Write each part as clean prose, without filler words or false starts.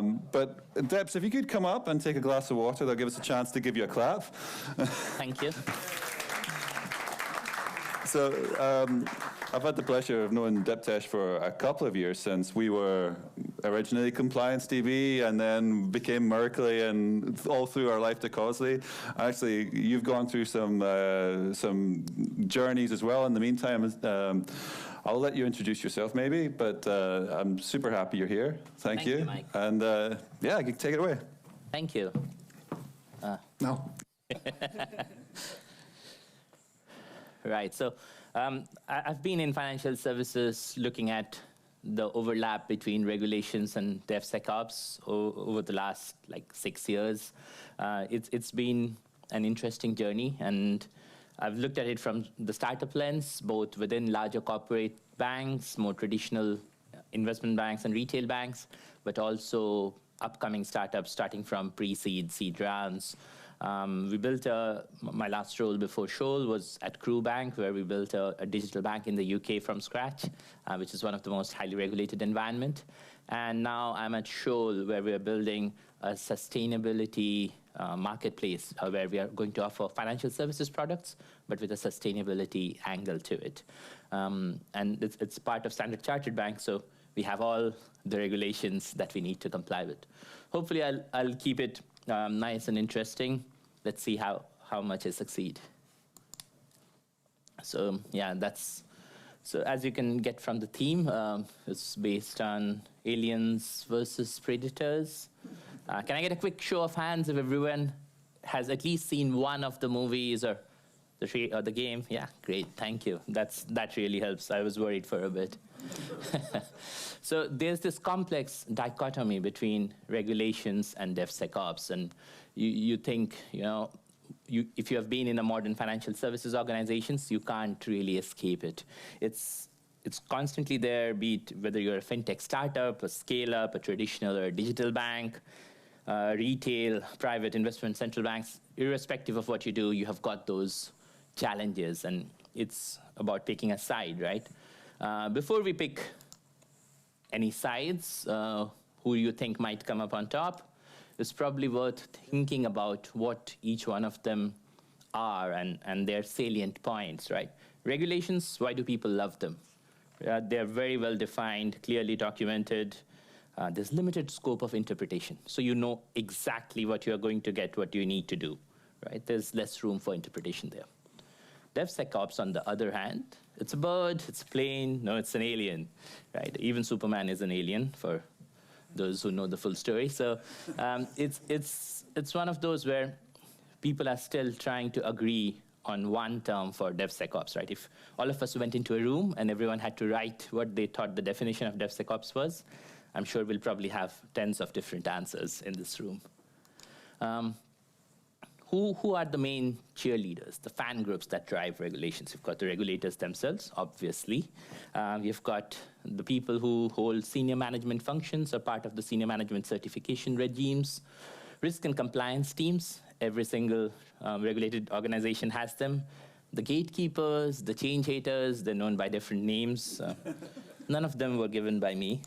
But Debs, if you could come up and take a glass of water, that'll give us a chance to give you a clap. Thank you. So I've had the pleasure of knowing Diptesh for a couple of years, since we were originally Compliance DB and then became Merkley, and all through our life to Causley. Actually, you've gone through some journeys as well in the meantime. I'll let you introduce yourself maybe, but I'm super happy you're here. Thank you. Mike. And yeah, take it away. Thank you. No. Right, so I've been in financial services looking at the overlap between regulations and DevSecOps over the last 6 years. It's been an interesting journey, and I've looked at it from the startup lens, both within larger corporate banks, more traditional investment banks and retail banks, but also upcoming startups starting from pre-seed, seed rounds. We built my last role before Shoal was at Crew Bank, where we built a digital bank in the UK from scratch, which is one of the most highly regulated environment. And now I'm at Shoal, where we are building a sustainability marketplace, where we are going to offer financial services products, but with a sustainability angle to it. And it's part of Standard Chartered Bank, so we have all the regulations that we need to comply with. Hopefully, I'll keep it nice and interesting. Let's see how much I succeed. So yeah, so as you can get from the theme, it's based on aliens versus predators. Can I get a quick show of hands if everyone has at least seen one of the movies or the game? Yeah, great, thank you. That really helps. I was worried for a bit. So there's this complex dichotomy between regulations and DevSecOps, and you think, if you have been in a modern financial services organizations, you can't really escape it. It's constantly there, be it whether you're a fintech startup, a scale-up, a traditional or a digital bank, retail, private investment, central banks. Irrespective of what you do, you have got those challenges, and it's about picking a side, right? Before we pick any sides, who you think might come up on top, it's probably worth thinking about what each one of them are and their salient points, right? Regulations, why do people love them? They're very well defined, clearly documented. There's limited scope of interpretation, so you know exactly what you're going to get, what you need to do, right? There's less room for interpretation there. DevSecOps, on the other hand, it's a bird, it's a plane, no, it's an alien, right? Even Superman is an alien, for those who know the full story. So it's one of those where people are still trying to agree on one term for DevSecOps, right? If all of us went into a room and everyone had to write what they thought the definition of DevSecOps was, I'm sure we'll probably have tens of different answers in this room. Who are the main cheerleaders, the fan groups that drive regulations? You've got the regulators themselves, obviously. You've got the people who hold senior management functions or part of the senior management certification regimes, risk and compliance teams. Every single regulated organization has them. The gatekeepers, the change haters, they're known by different names. None of them were given by me.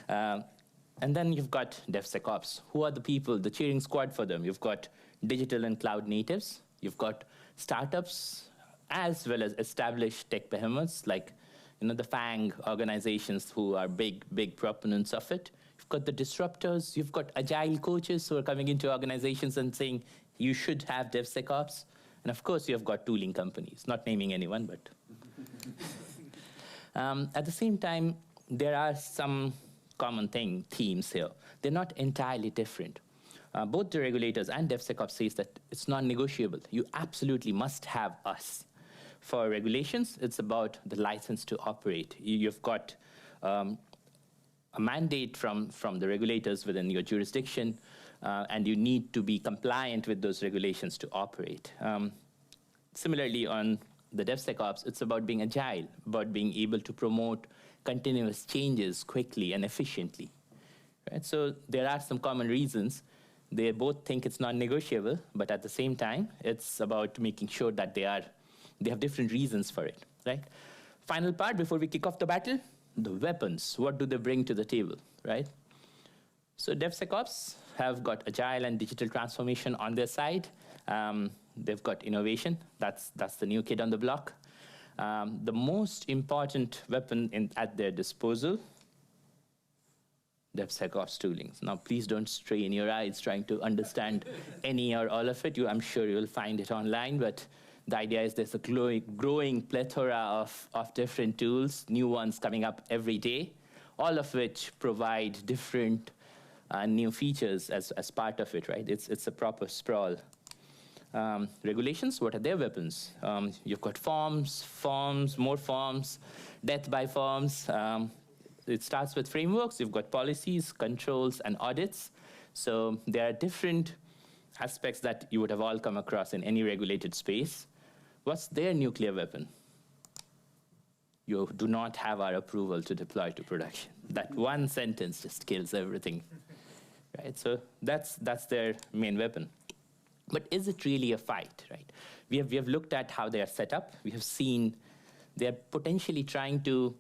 And then you've got DevSecOps. Who are the people, the cheering squad for them? You've got digital and cloud natives. You've got startups, as well as established tech behemoths, like the FANG organizations who are big proponents of it. You've got the disruptors. You've got agile coaches who are coming into organizations and saying, you should have DevSecOps. And of course, you have got tooling companies, not naming anyone, but. At the same time, there are some common themes here. They're not entirely different. Both the regulators and DevSecOps says that it's non-negotiable. You absolutely must have us. For regulations, it's about the license to operate. You've got a mandate from the regulators within your jurisdiction, and you need to be compliant with those regulations to operate. Similarly, on the DevSecOps, it's about being agile, about being able to promote continuous changes quickly and efficiently. Right? So there are some common reasons. They both think it's non-negotiable, but at the same time, it's about making sure that they have different reasons for it. Right? Final part before we kick off the battle, the weapons. What do they bring to the table? Right? So DevSecOps have got agile and digital transformation on their side. They've got innovation. That's the new kid on the block. The most important weapon at their disposal, DevSecOps tooling. Now, please don't strain your eyes trying to understand any or all of it. I'm sure you'll find it online, but the idea is there's a growing plethora of different tools, new ones coming up every day, all of which provide different new features as part of it, right? It's a proper sprawl. Regulations, what are their weapons? You've got forms, more forms, death by forms. It starts with frameworks. You've got policies, controls, and audits. So there are different aspects that you would have all come across in any regulated space. What's their nuclear weapon? You do not have our approval to deploy to production. That one sentence just kills everything, right? So that's their main weapon. But is it really a fight, right? We have looked at how they are set up. We have seen they're potentially trying to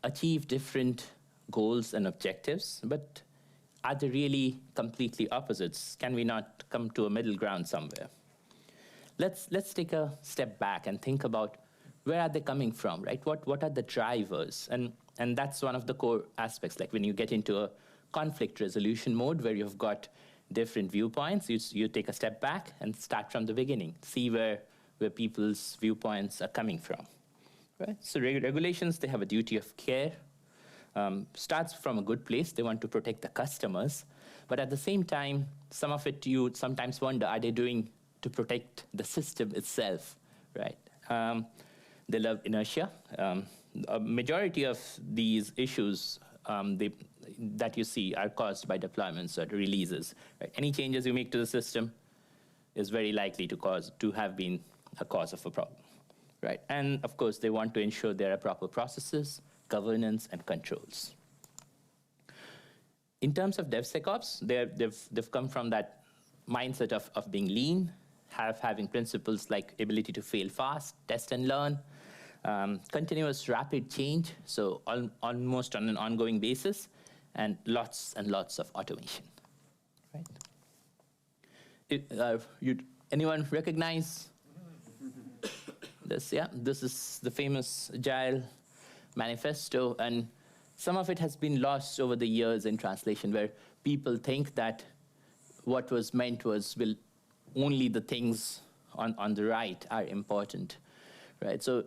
achieve different goals and objectives, but are they really completely opposites? Can we not come to a middle ground somewhere? Let's take a step back and think about where are they coming from, right? What are the drivers? And that's one of the core aspects, like when you get into a conflict resolution mode where you've got different viewpoints, you take a step back and start from the beginning, see where people's viewpoints are coming from, right? So regulations, they have a duty of care, starts from a good place. They want to protect the customers, but at the same time, some of it you sometimes wonder, are they doing to protect the system itself, right? They love inertia. A majority of these issues that you see are caused by deployments or releases. Right? Any changes you make to the system is very likely to have been a cause of a problem, right? And of course, they want to ensure there are proper processes, governance, and controls. In terms of DevSecOps, they've come from that mindset of being lean, having principles like ability to fail fast, test and learn, continuous rapid change, so almost on an ongoing basis, and lots of automation, right? Anyone recognize this? Yeah, this is the famous Agile manifesto, and some of it has been lost over the years in translation, where people think that what was meant was only the things on the right are important, right? So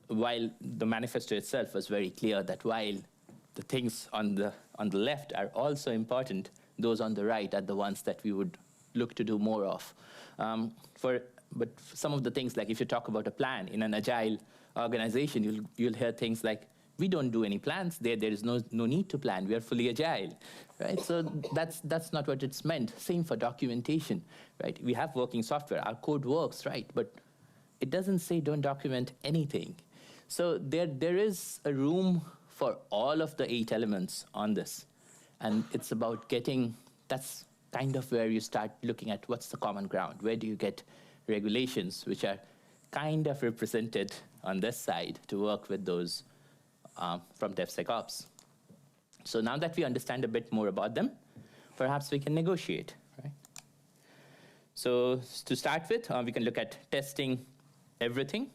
while the manifesto itself was very clear that while the things on the left are also important, those on the right are the ones that we would look to do more of. But some of the things, like if you talk about a plan in an agile organization, you'll hear things like, we don't do any plans. There is no need to plan. We are fully agile, right? So that's not what it's meant. Same for documentation, right? We have working software. Our code works, right? But it doesn't say don't document anything. So there is a room for all of the 8 elements on this. And it's about that's kind of where you start looking at what's the common ground. Where do you get regulations which are kind of represented on this side to work with those from DevSecOps. So now that we understand a bit more about them, perhaps we can negotiate, right? So to start with, we can look at testing everything,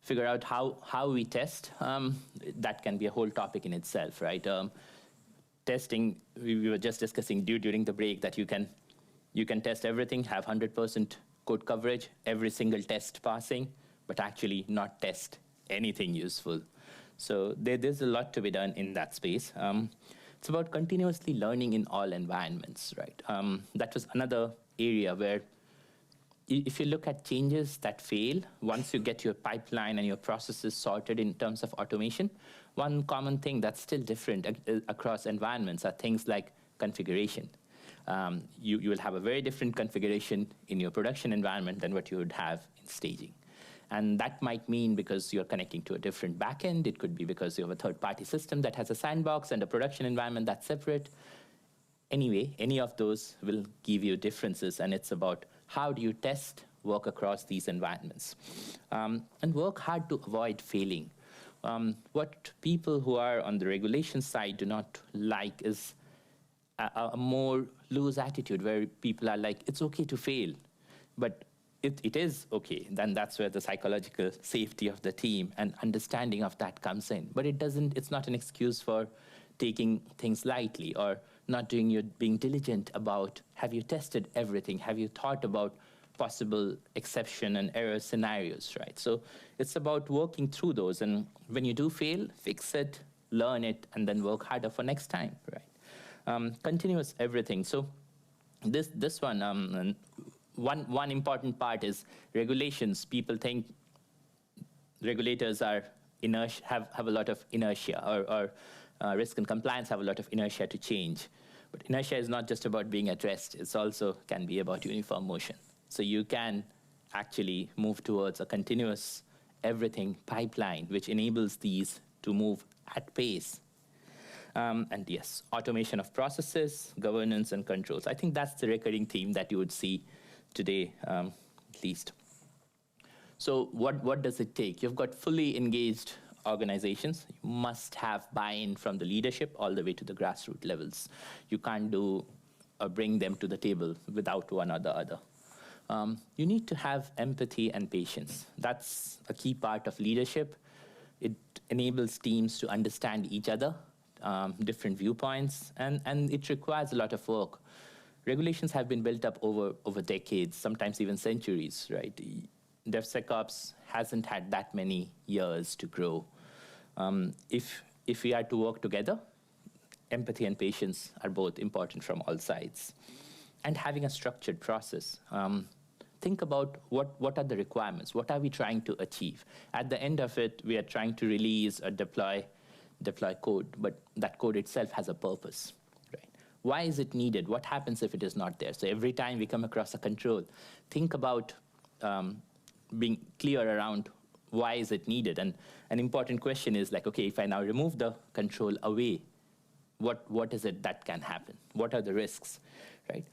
figure out how we test. That can be a whole topic in itself, right? Testing, we were just discussing during the break that you can test everything, have 100% code coverage, every single test passing, but actually not test anything useful. So there's a lot to be done in that space. It's about continuously learning in all environments, right? That was another area where if you look at changes that fail, once you get your pipeline and your processes sorted in terms of automation, one common thing that's still different across environments are things like configuration. You will have a very different configuration in your production environment than what you would have in staging. And that might mean because you're connecting to a different backend. It could be because you have a third-party system that has a sandbox and a production environment that's separate. Anyway, any of those will give you differences, and it's about how do you test, work across these environments, and work hard to avoid failing. What people who are on the regulation side do not like is a more loose attitude where people are like, it's okay to fail, but it is okay. Then that's where the psychological safety of the team and understanding of that comes in. But it's not an excuse for taking things lightly or not being diligent about, have you tested everything? Have you thought about possible exception and error scenarios, right? So it's about working through those. And when you do fail, fix it, learn it, and then work harder for next time, right? Continuous everything. So this one, one important part is regulations. People think regulators are have a lot of inertia, or risk and compliance have a lot of inertia to change. But inertia is not just about being at rest. It's also can be about uniform motion. So you can actually move towards a continuous everything pipeline, which enables these to move at pace. And yes, automation of processes, governance, and controls. I think that's the recurring theme that you would see today, at least. So what does it take? You've got fully engaged organizations. You must have buy-in from the leadership all the way to the grassroots levels. You can't bring them to the table without one or the other. You need to have empathy and patience. That's a key part of leadership. It enables teams to understand each other, different viewpoints, and it requires a lot of work. Regulations have been built up over decades, sometimes even centuries, right? DevSecOps hasn't had that many years to grow. If we are to work together, empathy and patience are both important from all sides. And having a structured process. Think about what are the requirements? What are we trying to achieve? At the end of it, we are trying to release or deploy code, but that code itself has a purpose. Why is it needed? What happens if it is not there? So every time we come across a control, think about being clear around why is it needed. And an important question is like, okay, if I now remove the control away, what is it that can happen? What are the risks, right?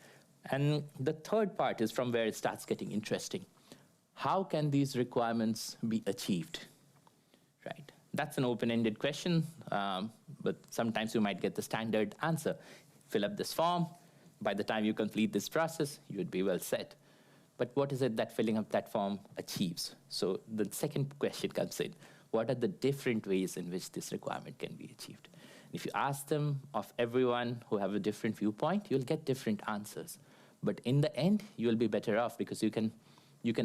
And the third part is from where it starts getting interesting. How can these requirements be achieved, right? That's an open-ended question, but sometimes you might get the standard answer. Fill up this form. By the time you complete this process, you would be well set. But what is it that filling up that form achieves? So the second question comes in. What are the different ways in which this requirement can be achieved? If you ask them of everyone who have a different viewpoint, you'll get different answers. But in the end, you'll be better off because you can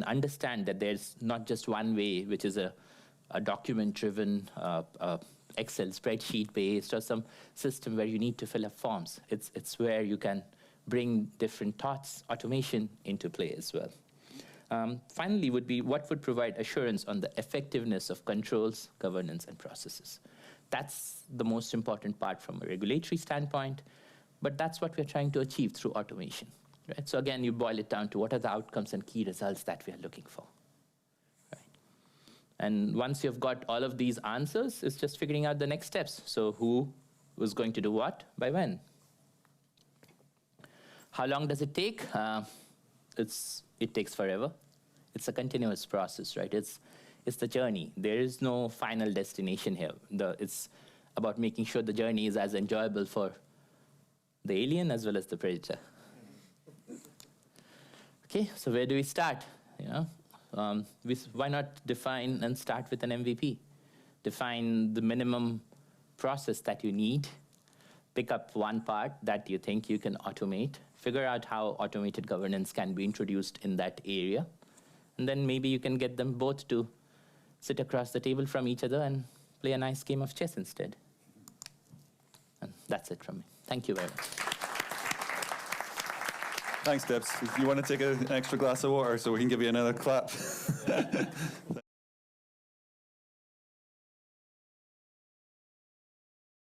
understand that there's not just one way, which is a document-driven Excel spreadsheet-based or some system where you need to fill up forms. It's where you can bring different thoughts, automation into play as well. Finally would be what would provide assurance on the effectiveness of controls, governance, and processes. That's the most important part from a regulatory standpoint, but that's what we're trying to achieve through automation. Right? So again, you boil it down to what are the outcomes and key results that we are looking for. And once you've got all of these answers, it's just figuring out the next steps. So who was going to do what, by when? How long does it take? It takes forever. It's a continuous process, right? It's the journey. There is no final destination here. It's about making sure the journey is as enjoyable for the alien as well as the predator. Okay, so where do we start? Why not define and start with an MVP? Define the minimum process that you need. Pick up one part that you think you can automate. Figure out how automated governance can be introduced in that area. And then maybe you can get them both to sit across the table from each other and play a nice game of chess instead. And that's it from me. Thank you very much. Thanks, Dips. You want to take an extra glass of water so we can give you another clap?